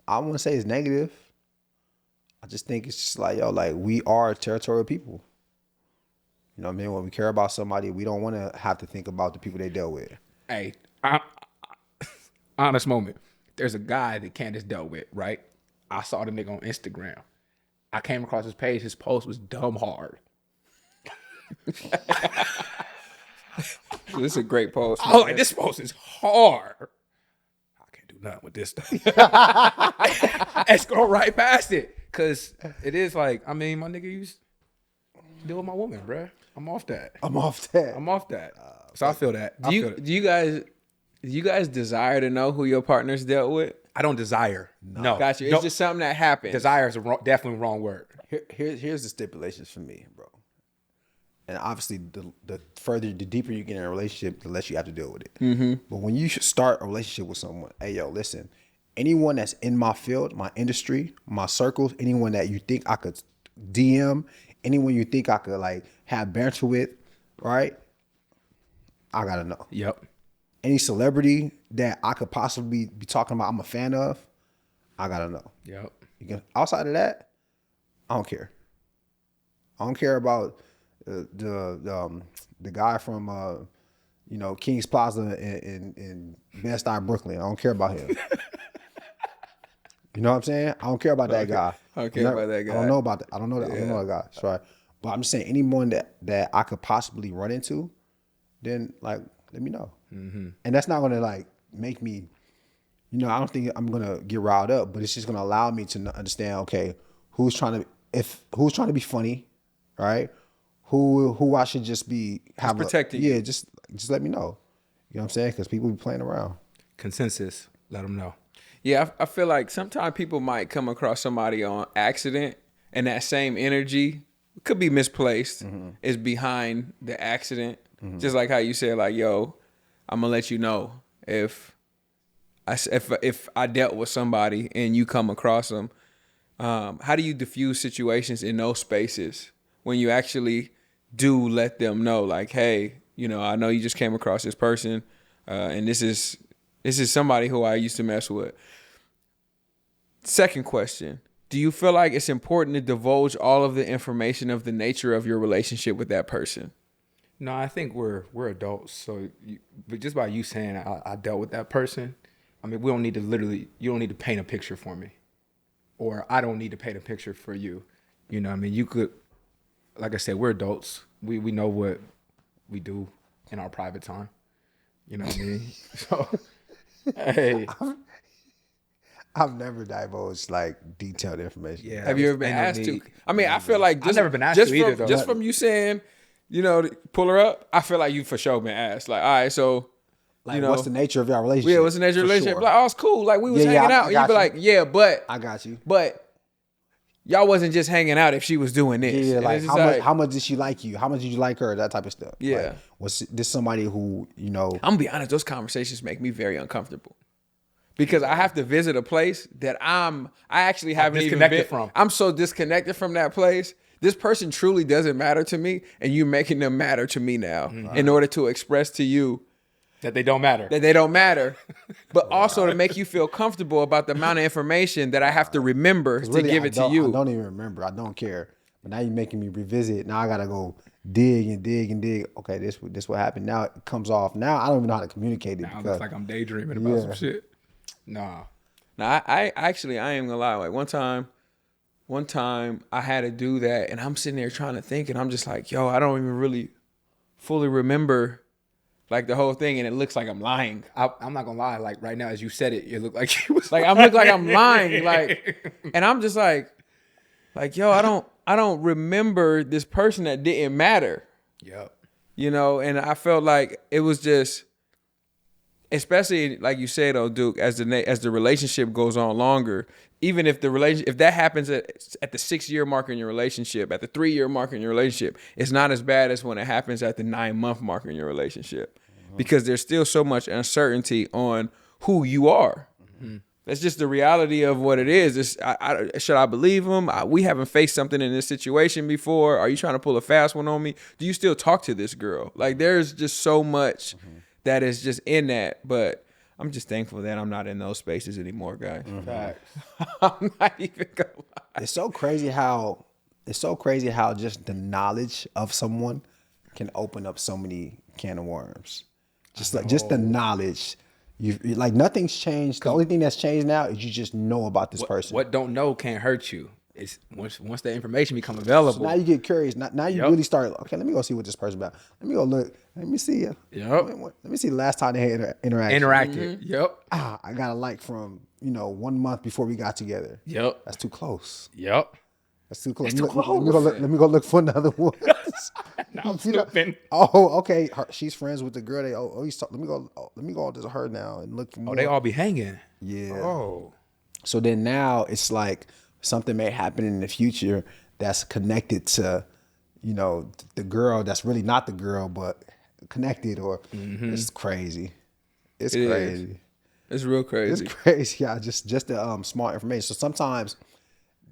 I wouldn't say it's negative. I just think it's just like, yo, like we are territorial people. You know what I mean? When we care about somebody, we don't want to have to think about the people they dealt with. Hey, honest moment. There's a guy that Candace dealt with, right? I saw the nigga on Instagram. I came across his page. His post was dumb hard. This is a great post. I was like, this post is hard. I can't do nothing with this stuff. I scroll right past it. Cause it is like, I mean, my nigga used to deal with my woman, bruh. I'm off that. I'm off that. I'm off that. So I feel that. Do you guys desire to know who your partners dealt with? I don't desire. No. Gotcha. It's just something that happened. Desire is definitely wrong word. Here's the stipulations for me, bro. And obviously, the deeper you get in a relationship, the less you have to deal with it. Mm-hmm. But when you start a relationship with someone, hey, yo, listen, anyone that's in my field, my industry, my circles, anyone that you think I could DM, anyone you think I could like have banter with, right? I gotta know. Yep. Any celebrity that I could possibly be talking about, I'm a fan of, I gotta know. Yep. Outside of that, I don't care. I don't care about the guy from Kings Plaza in Bed-Stuy, Brooklyn. I don't care about him. You know what I'm saying? I don't care about that guy. I don't care about that guy. I don't know about that. I don't know that. I don't know that guy. That's right. But I'm just saying, anyone that I could possibly run into, then like let me know. Mm-hmm. And that's not gonna like make me, I don't think I'm gonna get riled up, but it's just gonna allow me to understand. Okay, who's trying to be funny, right? Who I should just be protecting. Yeah, just let me know. You know what I'm saying? Because people be playing around. Consensus. Let them know. Yeah, I feel like sometimes people might come across somebody on accident, and that same energy could be misplaced. Mm-hmm. Is behind the accident. Mm-hmm. Just like how you said, like, yo, I'm gonna let you know if I dealt with somebody and you come across them. How do you diffuse situations in those spaces when you actually do let them know, like, hey, I know you just came across this person, and this is somebody who I used to mess with. Second question. Do you feel like it's important to divulge all of the information of the nature of your relationship with that person? No, I think we're adults. So, but just by you saying I dealt with that person, I mean, you don't need to paint a picture for me, or I don't need to paint a picture for you. You know what I mean? You could, like I said, we're adults. We know what we do in our private time. You know what I mean? So, hey. I've never divulged like detailed information. Yeah. Have you ever been Ain't no asked to? need. I mean, I feel like I've never been asked to either, though. Just from you saying, pull her up. I feel like you for sure been asked. Like, all right, so Like, what's the nature of your relationship? Yeah, what's the nature of For the relationship? sure. Like, oh, it's cool. Like we was Yeah, hanging I out, and you'd got be you. like, yeah, but I got you. y'all wasn't just hanging out if she was doing this. Yeah, And like it's just how much did she like you? How much did you like her? That type of stuff. Yeah. Like, was this somebody who I'm gonna be honest, those conversations make me very uncomfortable. Because I have to visit a place that I actually haven't even disconnected been from. I'm so disconnected from that place. This person truly doesn't matter to me, and you making them matter to me now in order to express to you That they don't matter. that they don't matter, but also to make you feel comfortable about the amount of information that I have to remember to really, give it to you. I don't even remember. I don't care. But now you're making me revisit. Now I gotta go dig and dig and dig. Okay, this what happened. Now it comes off. Now I don't even know how to communicate it. Now it because, looks like I'm daydreaming about some shit. Nah. Now, I actually, I ain't gonna lie. Like one time I had to do that, and I'm sitting there trying to think, and I'm just like, yo, I don't even really fully remember like the whole thing, and it looks like I'm lying. I'm not gonna lie. Like right now, as you said it, it looked like you was Like I'm look like I'm lying. Like, and I'm just like, yo, I don't remember this person that didn't matter. Yep. And I felt like it was just, especially like you said, though, Duke, as the relationship goes on longer, even if if that happens at the 6-year mark in your relationship, at the 3-year mark in your relationship, it's not as bad as when it happens at the 9-month mark in your relationship, because there's still so much uncertainty on who you are. That's just the reality of what it is. Should I believe him? We haven't faced something in this situation before. Are you trying to pull a fast one on me? Do you still talk to this girl? Like, there's just so much that is just in that. But I'm just thankful that I'm not in those spaces anymore, guys. Facts. I'm not even gonna lie. it's so crazy how just the knowledge of someone can open up so many can of worms. Just the knowledge. You like, nothing's changed. The only thing that's changed now is you just know about this person. What don't know can't hurt you. It's once that information become available. So now you get curious. Now you really start. Okay, let me go see what this person about. Let me go look. Let me see. Yep. Let me see the last time they had interaction. Interactive. Yep. I got a like from 1 month before we got together. Yep. That's too close. Yep. That's too close. That's too close. Let me go look for another one. Now I'm snooping. Oh, okay. She's friends with the girl. Let me go to her now and look for more. Oh, they all be hanging. Yeah. Oh. So then now it's like something may happen in the future that's connected to, the girl that's really not the girl, but connected, or it's crazy. It's It crazy. is. It's real crazy. It's crazy. Yeah, just the small information. So sometimes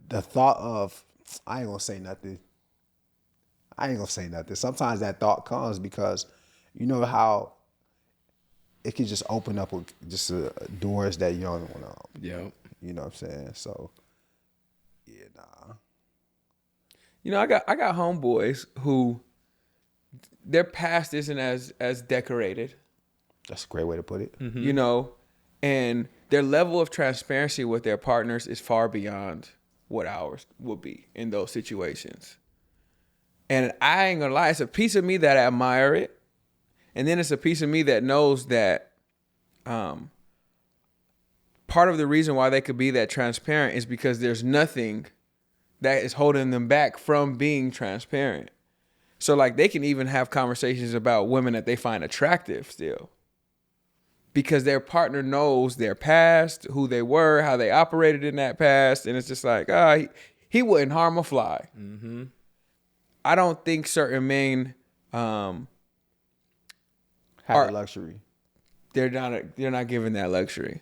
the thought of, I ain't gonna say nothing. Sometimes that thought comes because you know how it can just open up just doors that you don't want to. Yep. You know what I'm saying? So yeah, nah. I got homeboys who their past isn't as decorated. That's a great way to put it. And their level of transparency with their partners is far beyond what ours would be in those situations. And I ain't gonna lie, it's a piece of me that admire it. And then it's a piece of me that knows that part of the reason why they could be that transparent is because there's nothing that is holding them back from being transparent. So like they can even have conversations about women that they find attractive still, because their partner knows their past, who they were, how they operated in that past. And it's just like, he wouldn't harm a fly. Mm-hmm. I don't think certain men Have the luxury. they're not given that luxury.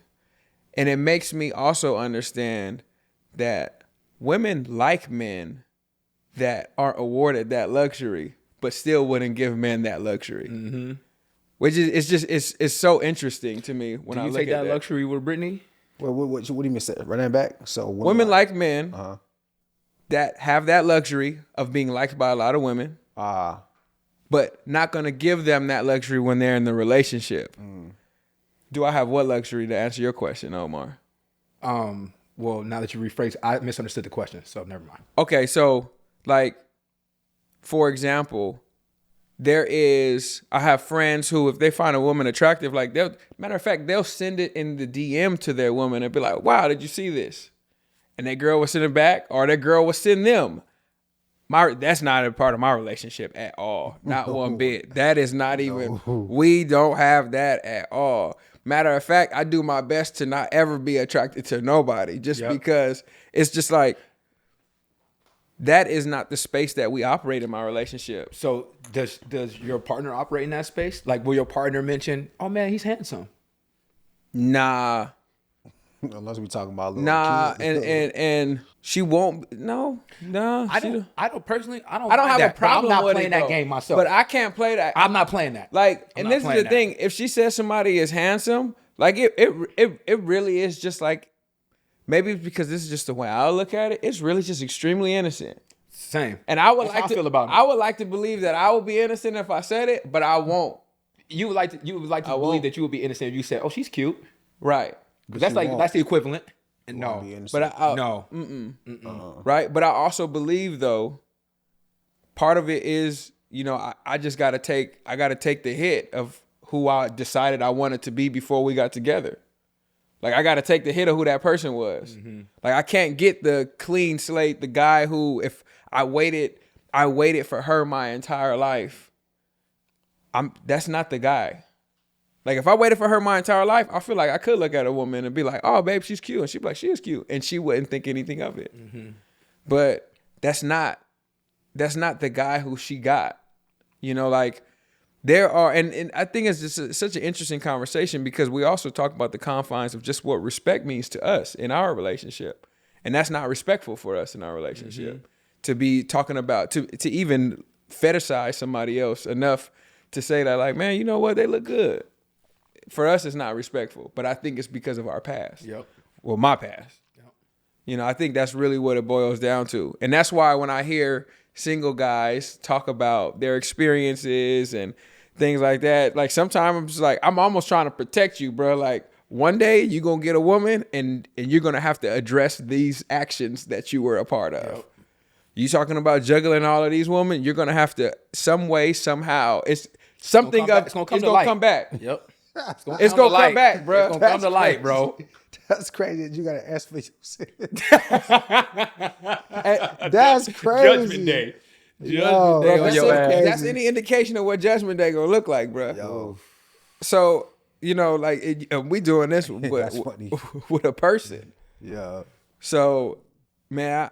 And it makes me also understand that women like men that aren't awarded that luxury, but still wouldn't give men that luxury. Mm-hmm. Which is it's so interesting to me when I Do you look take at that luxury with Brittany? What do you mean? Run that back. So Women like men that have that luxury of being liked by a lot of women, but not going to give them that luxury when they're in the relationship. Do I have what luxury, to answer your question, Omar? Well, now that you rephrase, I misunderstood the question, so never mind. Okay, so like, for example, I have friends who, if they find a woman attractive, like matter of fact, they'll send it in the DM to their woman and be like, wow, did you see this? And that girl will send it back, or that girl will send them. That's not a part of my relationship at all. Not one bit. That is not even, we don't have that at all. Matter of fact, I do my best to not ever be attracted to nobody just because it's just like, that is not the space that we operate in my relationship. So does your partner operate in that space? Like, will your partner mention, "Oh man, he's handsome"? Nah, Unless we talking about little kids. and she won't. No. I don't personally. I don't have that, a problem. I'm not with playing it, that though. game myself. But I can't play that. I'm not playing that. Like, I'm and not this is playing the that. thing. If she says somebody is handsome, like it really is just like, maybe it's because this is just the way I look at it. It's really just extremely innocent. Same. And I would That's like how to I feel about it. I would like to believe that I would be innocent if I said it, but I won't. You would like to believe that you would be innocent if you said, "Oh, she's cute." Right. But that's the equivalent. And no, But no. Right. But I also believe, though, part of it is, I just gotta take the hit of who I decided I wanted to be before we got together. Like, I gotta take the hit of who that person was. Like, I can't get the clean slate, the guy who, if I waited for her my entire life, that's not the guy. Like, if I waited for her my entire life, I feel like I could look at a woman and be like, "Oh, babe, she's cute," and she'd be like, "She is cute," and she wouldn't think anything of it. But that's not the guy who she got. Like, there are, and I think it's just such an interesting conversation, because we also talk about the confines of just what respect means to us in our relationship, and that's not respectful for us in our relationship to be talking about, to even fetishize somebody else enough to say that, like, man, you know what, they look good. For us, it's not respectful, but I think it's because of our past. Yep. Well, my past. Yep. I think that's really what it boils down to. And that's why when I hear single guys talk about their experiences and things like that, like, sometimes I'm just like, I'm almost trying to protect you, bro. Like, one day you're going to get a woman and you're going to have to address these actions that you were a part of. Yep. You talking about juggling all of these women, you're going to have to, some way, somehow, it's something it's going to come back. Yep. It's gonna come back, bro. It's gonna come to light, bro. That's crazy that you gotta ask for That's crazy. Judgment Day. Yo, that's any indication of what Judgment Day gonna look like, bro. Yo. So, like, we doing this with a person. Yeah. So, man,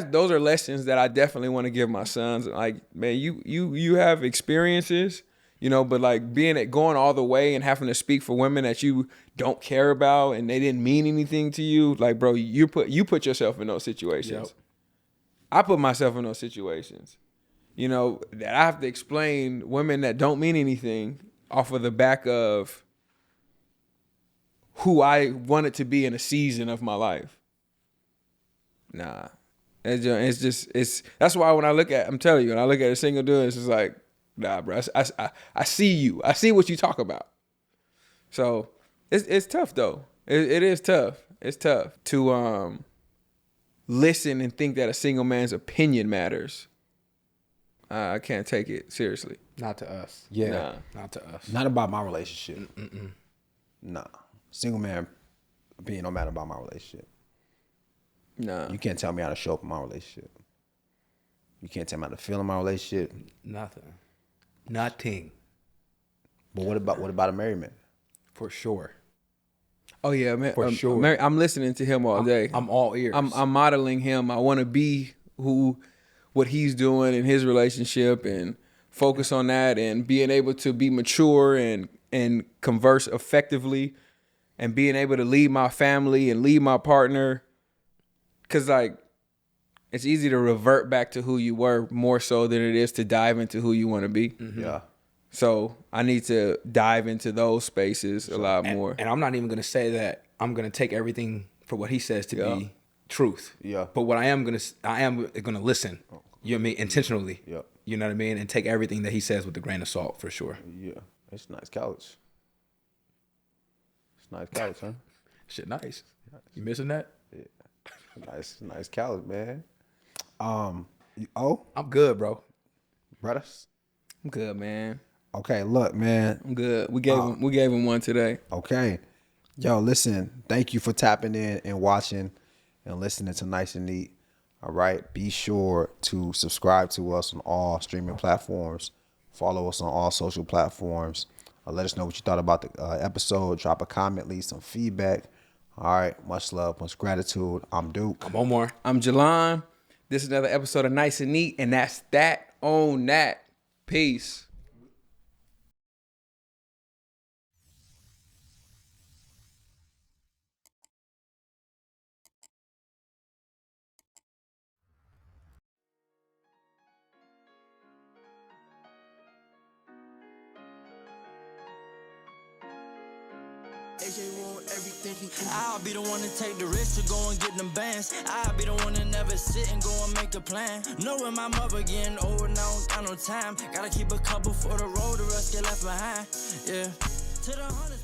those are lessons that I definitely want to give my sons. Like, man, you have experiences. But like going all the way and having to speak for women that you don't care about and they didn't mean anything to you, like, bro, you put yourself in those situations. Yep. I put myself in those situations, that I have to explain women that don't mean anything off of the back of who I wanted to be in a season of my life. Nah, that's why when I look at a single dude, it's just like, nah, bro. I see you. I see what you talk about. So it's tough though. It is tough. It's tough to listen and think that a single man's opinion matters. I can't take it seriously. Not to us. Yeah. Nah. Not to us. Not about my relationship. Nah. Single man opinion don't matter about my relationship. Nah. You can't tell me how to show up in my relationship. You can't tell me how to feel in my relationship. Nothing. But what about a married man? For sure. Oh yeah, man. For sure. I'm listening to him all day. I'm all ears. I'm modeling him. I want to be what he's doing in his relationship and focus on that and being able to be mature and converse effectively and being able to lead my family and lead my partner. Cause like, it's easy to revert back to who you were more so than it is to dive into who you want to be. Mm-hmm. Yeah. So I need to dive into those spaces a lot more. And I'm not even going to say that I'm going to take everything for what he says to be truth. Yeah. But what I am going to listen. You know what I mean? Intentionally. Yeah. You know what I mean? And take everything that he says with a grain of salt for sure. Yeah. It's a nice couch. It's a nice couch, huh? Shit, nice. You missing that? Yeah. Nice couch, man. I'm good, bro. Brothers? I'm good, man. Okay, look, man. I'm good. We gave him one today. Okay. Yo, listen, thank you for tapping in and watching and listening to Nice and Neat. All right. Be sure to subscribe to us on all streaming platforms. Follow us on all social platforms. Let us know what you thought about the episode. Drop a comment, leave some feedback. All right. Much love, much gratitude. I'm Duke. I'm Omar. I'm Jelon. This is another episode of Nice and Neat, and that's that on that. Peace. I'll be the one to take the risk to go and get them bands. I'll be the one to never sit and go and make a plan. Knowing my mother getting old now, I don't got no time. Gotta keep a couple for the road, the rest get left behind. Yeah. To the 100.